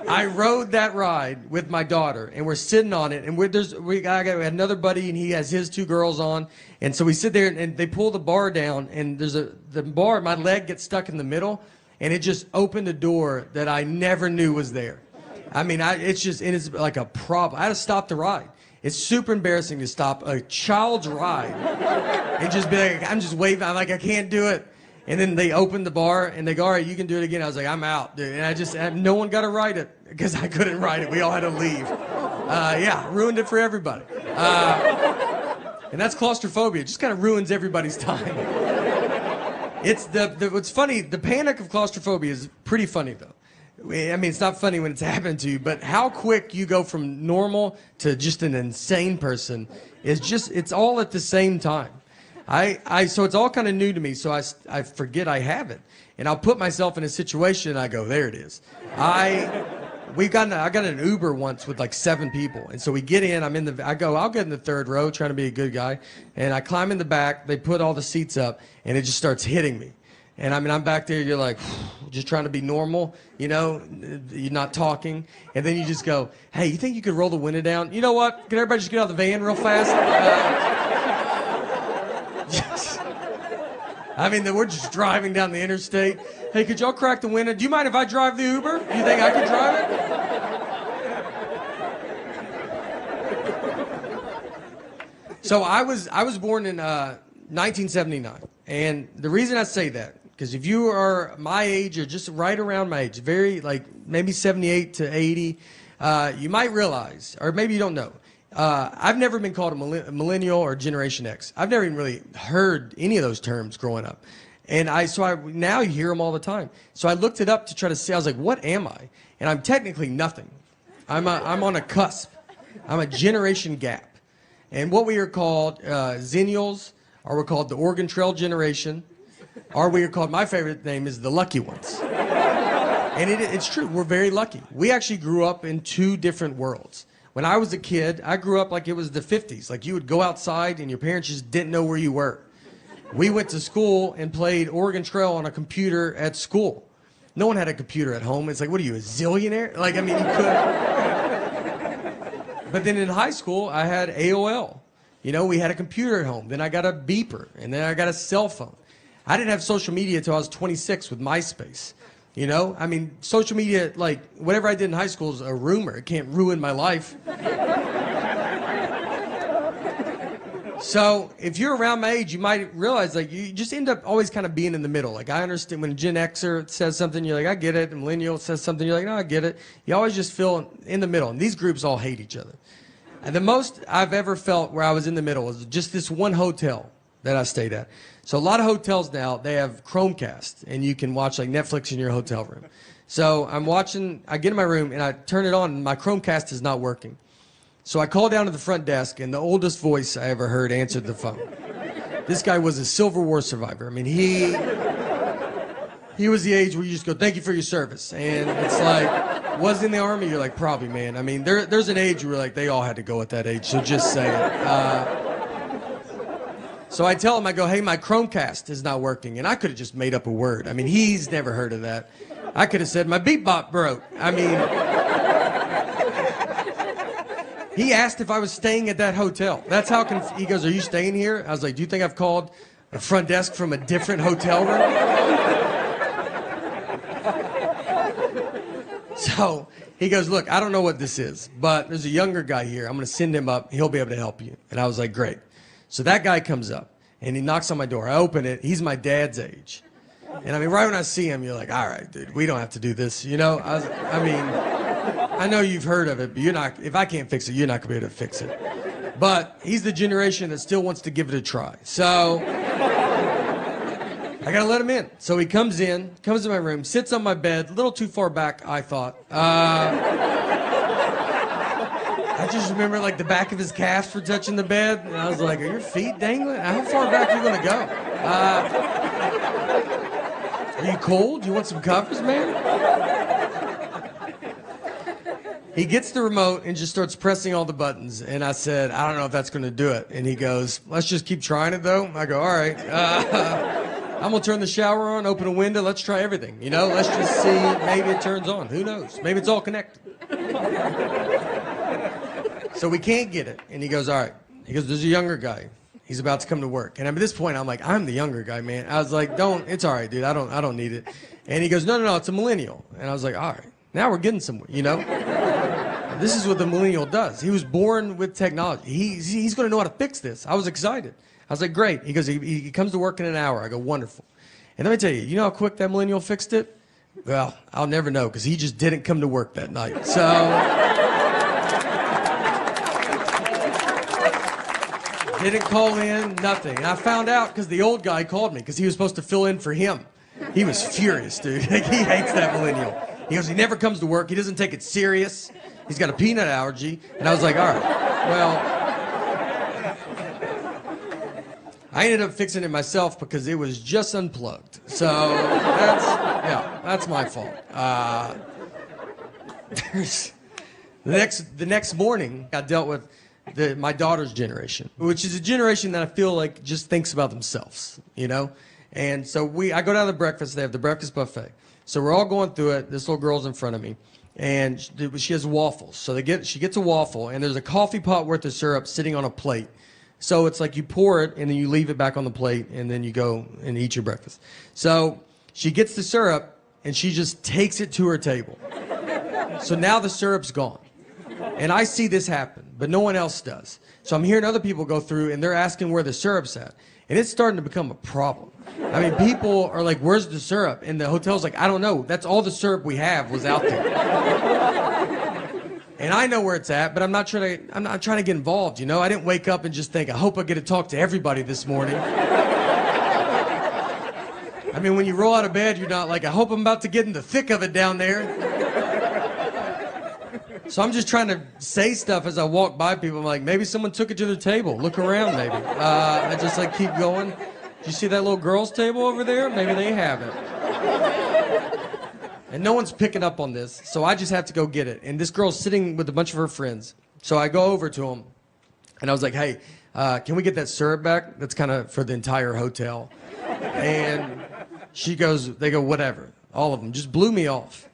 I rode that ride with my daughter, and we're sitting on it, and we had another buddy, and he has his two girls on, and so we sit there, and they pull the bar down, and the bar, my leg gets stuck in the middle, and it just opened a door that I never knew was there. I mean, it's like a problem. I had to stop the ride. It's super embarrassing to stop a child's ride and just be like, I'm just waving. I'm like, I can't do it. And then they opened the bar, and they go, all right, you can do it again. I was like, I'm out, dude. And no one got to ride it because I couldn't ride it. We all had to leave. Yeah, ruined it for everybody. And that's claustrophobia. It just kind of ruins everybody's time. It's what's funny, the panic of claustrophobia is pretty funny, though. I mean, it's not funny when it's happening to you, but how quick you go from normal to just an insane person it's all at the same time. So it's all kind of new to me, so I forget I have it. And I'll put myself in a situation and I go, there it is. I got an Uber once with like 7 people. And so we get in, I'll get in the third row trying to be a good guy. And I climb in the back, they put all the seats up, and it just starts hitting me. And I mean, I'm back there, you're like, just trying to be normal, you know, you're not talking. And then you just go, hey, you think you could roll the window down? You know what? Can everybody just get out of the van real fast? I mean, we're just driving down the interstate. Hey, could y'all crack the window? Do you mind if I drive the Uber? Do you think I could drive it? So I was born in 1979. And the reason I say that, because if you are my age or just right around my age, very like maybe 78 to 80, you might realize, or maybe you don't know, I've never been called a millennial or Generation X. I've never even really heard any of those terms growing up. And now you hear them all the time. So I looked it up to try to see, I was like, what am I? And I'm technically nothing. I'm on a cusp. I'm a generation gap. And what we are called, Zennials, or we're called the Oregon Trail generation, or we are called, my favorite name is the lucky ones. And it's true, we're very lucky. We actually grew up in 2 different worlds. When I was a kid, I grew up like it was the 50s. Like you would go outside and your parents just didn't know where you were. We went to school and played Oregon Trail on a computer at school. No one had a computer at home. It's like, what are you, a zillionaire? Like, I mean, you could. But then in high school, I had AOL. You know, we had a computer at home. Then I got a beeper. And then I got a cell phone. I didn't have social media until I was 26 with MySpace. You know, I mean, social media, like, whatever I did in high school is a rumor. It can't ruin my life. So if you're around my age, you might realize, like, you just end up always kind of being in the middle. Like, I understand when a Gen Xer says something, you're like, I get it. And millennial says something, you're like, no, I get it. You always just feel in the middle. And these groups all hate each other. And the most I've ever felt where I was in the middle was just this one hotel that I stayed at. So a lot of hotels now, they have Chromecast, and you can watch like Netflix in your hotel room. So I get in my room, and I turn it on, and my Chromecast is not working. So I call down to the front desk, and the oldest voice I ever heard answered the phone. This guy was a Civil War survivor. I mean, he was the age where you just go, thank you for your service. And it's like, was in the Army? You're like, probably, man. I mean, there's an age where like they all had to go at that age, so just say it. So I tell him, I go, hey, my Chromecast is not working. And I could have just made up a word. I mean, he's never heard of that. I could have said, my beatbot broke. I mean, he asked if I was staying at that hotel. That's how, he goes, are you staying here? I was like, do you think I've called a front desk from a different hotel room? So he goes, look, I don't know what this is, but there's a younger guy here. I'm going to send him up. He'll be able to help you. And I was like, great. So that guy comes up, and he knocks on my door. I open it. He's my dad's age. And I mean, right when I see him, you're like, all right, dude, we don't have to do this. You know, I mean, I know you've heard of it, but if I can't fix it, you're not going to be able to fix it. But he's the generation that still wants to give it a try. So I got to let him in. So he comes in my room, sits on my bed, a little too far back, I thought. I just remember like the back of his calves were touching the bed, and I was like, are your feet dangling? How far back are you going to go? Are you cold? Do you want some covers, man? He gets the remote and just starts pressing all the buttons, and I said, I don't know if that's going to do it. And he goes, let's just keep trying it, though. I go, all right. I'm gonna turn the shower on, open a window, let's try everything, you know? Let's just see, maybe it turns on, who knows? Maybe it's all connected. So we can't get it, and he goes, all right. He goes, there's a younger guy. He's about to come to work. And at this point, I'm like, I'm the younger guy, man. I was like, it's all right, dude, I don't need it. And he goes, no, it's a millennial. And I was like, all right, now we're getting somewhere, you know? This is what the millennial does. He was born with technology. He's gonna know how to fix this. I was excited. I was like, great. He goes, he comes to work in an hour. I go, wonderful. And let me tell you, you know how quick that millennial fixed it? Well, I'll never know, because he just didn't come to work that night. So, didn't call in, nothing. And I found out because the old guy called me, because he was supposed to fill in for him. He was furious, dude. He hates that millennial. He goes, he never comes to work. He doesn't take it serious. He's got a peanut allergy. And I was like, all right, well, I ended up fixing it myself because it was just unplugged. So that's my fault. The next morning, I dealt with my daughter's generation, which is a generation that I feel like just thinks about themselves, you know? And so I go down to breakfast. They have the breakfast buffet. So we're all going through it. This little girl's in front of me, and she has waffles. So she gets a waffle, and there's a coffee pot worth of syrup sitting on a plate. So it's like you pour it, and then you leave it back on the plate, and then you go and eat your breakfast. So she gets the syrup, and she just takes it to her table. So now the syrup's gone. And I see this happen, but no one else does. So I'm hearing other people go through, and they're asking where the syrup's at. And it's starting to become a problem. I mean, people are like, where's the syrup? And the hotel's like, I don't know. That's all the syrup we have was out there. And I know where it's at, but I'm not trying to get involved, you know? I didn't wake up and just think, I hope I get to talk to everybody this morning. I mean, when you roll out of bed, you're not like, I hope I'm about to get in the thick of it down there. So I'm just trying to say stuff as I walk by people. I'm like, maybe someone took it to their table. Look around, maybe. I just like keep going. Do you see that little girl's table over there? Maybe they have it. And no one's picking up on this, so I just have to go get it. And this girl's sitting with a bunch of her friends. So I go over to them, and I was like, hey, can we get that syrup back? That's kind of for the entire hotel. And they go, whatever. All of them just blew me off.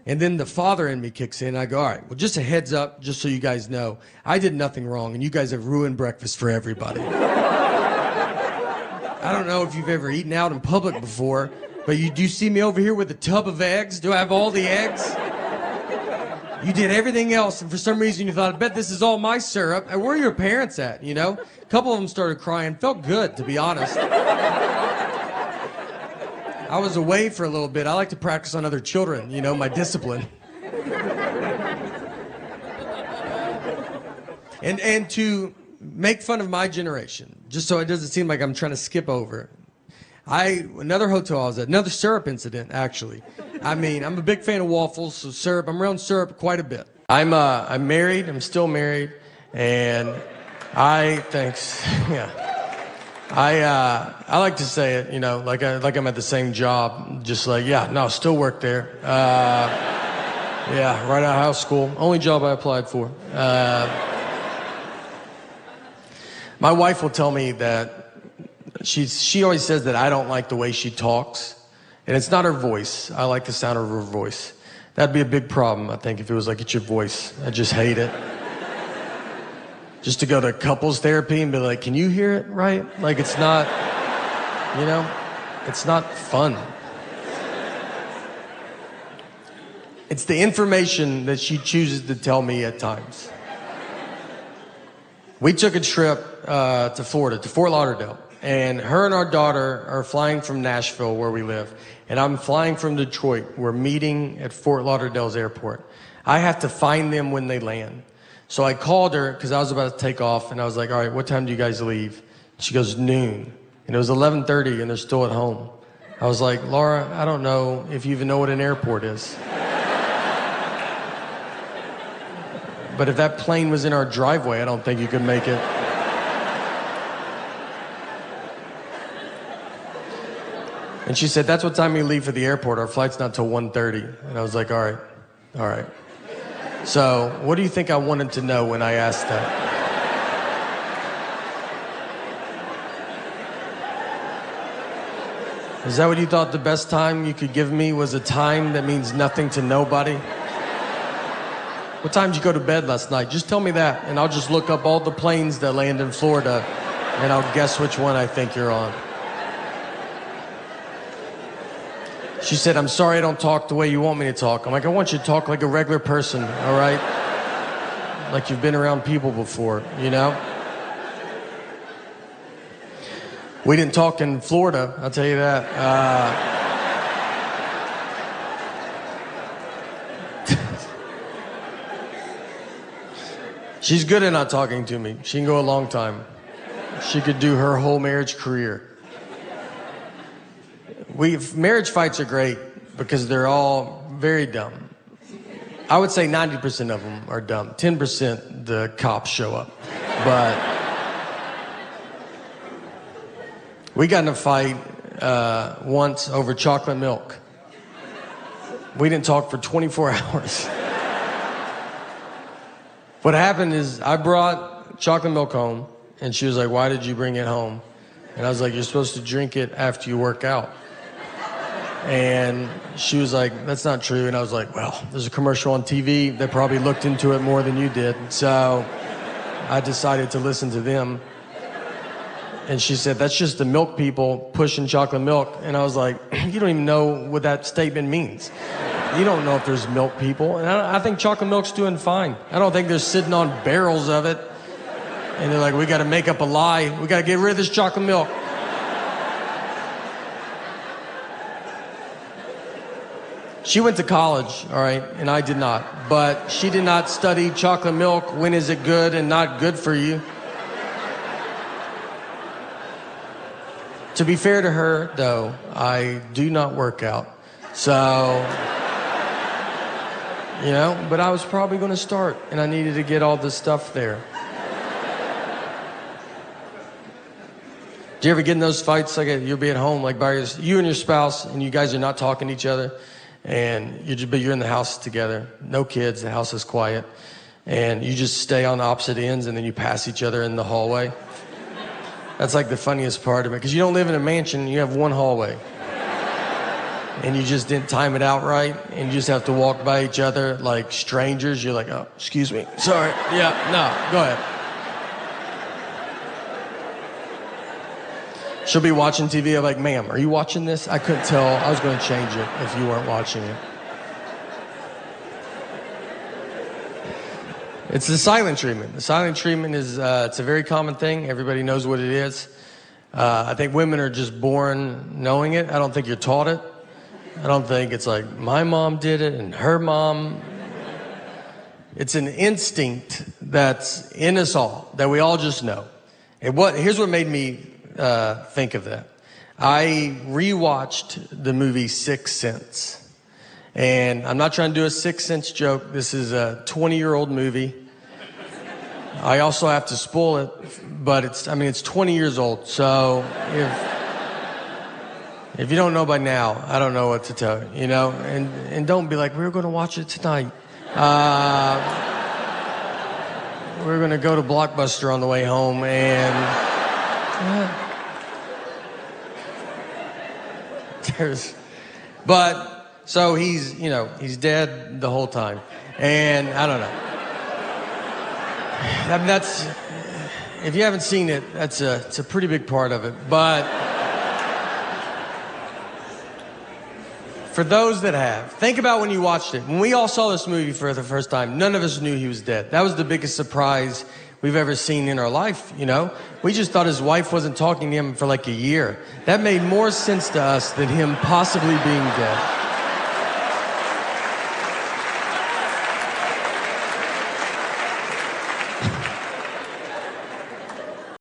And then the father in me kicks in. I go, all right, well, just a heads up, just so you guys know, I did nothing wrong, and you guys have ruined breakfast for everybody. I don't know if you've ever eaten out in public before, but do you see me over here with a tub of eggs? Do I have all the eggs? You did everything else, and for some reason you thought, I bet this is all my syrup. And where are your parents at, you know? A couple of them started crying. Felt good, to be honest. I was away for a little bit. I like to practice on other children, you know, my discipline. And to make fun of my generation, just so it doesn't seem like I'm trying to skip over. Another hotel I was at, another syrup incident, actually. I mean, I'm a big fan of waffles, so syrup, I'm around syrup quite a bit. I'm married, I'm still married, and thanks, yeah. I like to say it, you know, like I'm at the same job, just like, yeah, no, still work there. Yeah, right out of high school, only job I applied for. My wife will tell me that she always says that I don't like the way she talks, and it's not her voice. I like the sound of her voice. That'd be a big problem, I think, if it was like, it's your voice. I just hate it. Just to go to couples therapy and be like, can you hear it right? Like, it's not, you know, it's not fun. It's the information that she chooses to tell me at times. We took a trip to Florida, to Fort Lauderdale, and her and our daughter are flying from Nashville, where we live, and I'm flying from Detroit. We're meeting at Fort Lauderdale's airport. I have to find them when they land. So I called her because I was about to take off, and I was like, all right, what time do you guys leave? She goes, noon. And it was 11:30, and they're still at home. I was like, Laura, I don't know if you even know what an airport is. But if that plane was in our driveway, I don't think you could make it. And she said, that's what time we leave for the airport. Our flight's not till 1:30. And I was like, all right. So, what do you think I wanted to know when I asked that? Is that what you thought the best time you could give me was a time that means nothing to nobody? What time did you go to bed last night? Just tell me that, and I'll just look up all the planes that land in Florida, and I'll guess which one I think you're on. She said, I'm sorry I don't talk the way you want me to talk. I'm like, I want you to talk like a regular person, all right? Like you've been around people before, you know? We didn't talk in Florida, I'll tell you that. She's good at not talking to me. She can go a long time. She could do her whole marriage career. Marriage fights are great because they're all very dumb. I would say 90% of them are dumb. 10% the cops show up. But we got in a fight once over chocolate milk. We didn't talk for 24 hours. What happened is I brought chocolate milk home, and she was like, why did you bring it home? And I was like, you're supposed to drink it after you work out. And she was like, that's not true. And I was like, well, there's a commercial on TV that probably looked into it more than you did. So I decided to listen to them. And she said, that's just the milk people pushing chocolate milk. And I was like, you don't even know what that statement means. You don't know if there's milk people. And I think chocolate milk's doing fine. I don't think they're sitting on barrels of it. And they're like, we got to make up a lie. We got to get rid of this chocolate milk. She went to college, all right, and I did not. But she did not study chocolate milk. When is it good and not good for you? To be fair to her, though, I do not work out. So, you know, but I was probably going to start, and I needed to get all this stuff there. Do you ever get in those fights, like you'll be at home, like by you and your spouse, and you guys are not talking to each other? And you're in the house together, no kids, the house is quiet, and you just stay on opposite ends and then you pass each other in the hallway. That's like the funniest part of it, because you don't live in a mansion, you have one hallway. And you just didn't time it out right, and you just have to walk by each other like strangers. You're like, oh, excuse me, sorry, yeah, no, go ahead. She'll be watching TV. I'm like, ma'am, are you watching this? I couldn't tell. I was going to change it if you weren't watching it. It's the silent treatment. The silent treatment is, it's a very common thing. Everybody knows what it is. I think women are just born knowing it. I don't think you're taught it. I don't think it's like, my mom did it and her mom. It's an instinct that's in us all, that we all just know. And here's what made me think of that. I rewatched the movie Sixth Sense, and I'm not trying to do a Sixth Sense joke. This is a 20-year-old movie. I also have to spoil it, but it's 20 years old. So if you don't know by now, I don't know what to tell you, you know. And don't be like, we're going to watch it tonight. We're going to go to Blockbuster on the way home, and so he's dead the whole time, and I don't know. I mean, that's, if you haven't seen it, it's a pretty big part of it. But for those that have, think about when you watched it. When we all saw this movie for the first time, none of us knew he was dead. That was the biggest surprise we've ever seen in our life, you know? We just thought his wife wasn't talking to him for like a year. That made more sense to us than him possibly being dead.